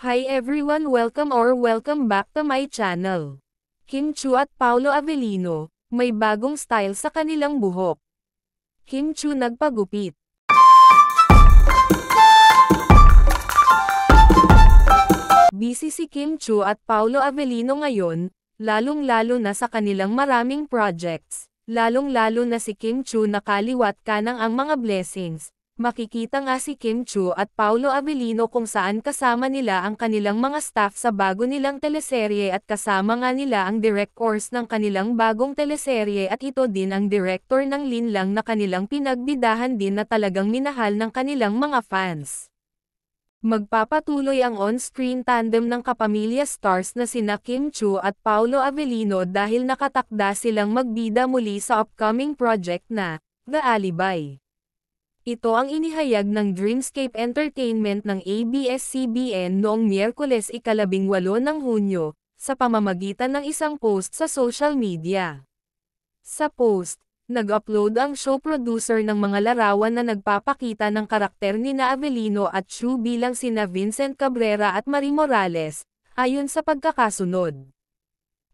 Hi everyone, welcome back to my channel. Kim Chiu at Paolo Avellino, may bagong style sa kanilang buhok. Kim Chiu nagpagupit. Busy si Kim Chiu at Paolo Avellino ngayon, lalong-lalo na sa kanilang maraming projects. Lalong-lalo na si Kim Chiu nakaliwat kanang ang mga blessings. Makikita nga si Kim Chiu at Paolo Avellino kung saan kasama nila ang kanilang mga staff sa bago nilang teleserye at kasama nga nila ang directors ng kanilang bagong teleserye at ito din ang director ng Linlang na kanilang pinagbidahan din na talagang minahal ng kanilang mga fans. Magpapatuloy ang on-screen tandem ng kapamilya stars na sina Kim Chiu at Paolo Avellino dahil nakatakda silang magbida muli sa upcoming project na The Alibay. Ito ang inihayag ng Dreamscape Entertainment ng ABS-CBN noong Miyerkules ika-18 ng Hunyo, sa pamamagitan ng isang post sa social media. Sa post, nag-upload ang show producer ng mga larawan na nagpapakita ng karakter nina Avellino at Chiu bilang sina Vincent Cabrera at Marie Morales, ayon sa pagkakasunod.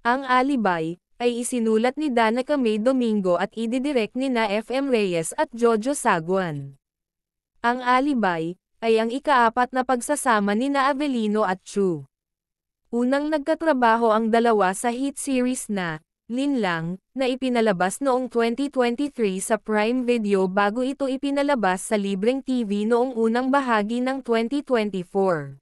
Ang Alibay ay isinulat ni Danica May Domingo at ididirect nina FM Reyes at Jojo Saguan. Ang Alibay ay ang ika-4 na pagsasama nina Avellino at Chiu. Unang nagkatrabaho ang dalawa sa hit series na Linlang, na ipinalabas noong 2023 sa Prime Video bago ito ipinalabas sa libreng TV noong unang bahagi ng 2024.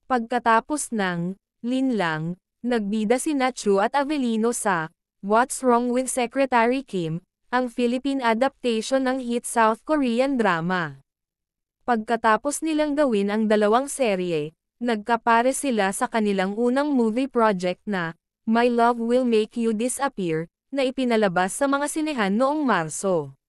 Pagkatapos ng Linlang, nagbida sina Chiu at Avellino sa What's Wrong with Secretary Kim, ang Philippine adaptation ng hit South Korean drama. Pagkatapos nilang gawin ang dalawang serye, nagkapare sila sa kanilang unang movie project na My Love Will Make You Disappear, na ipinalabas sa mga sinehan noong Marso.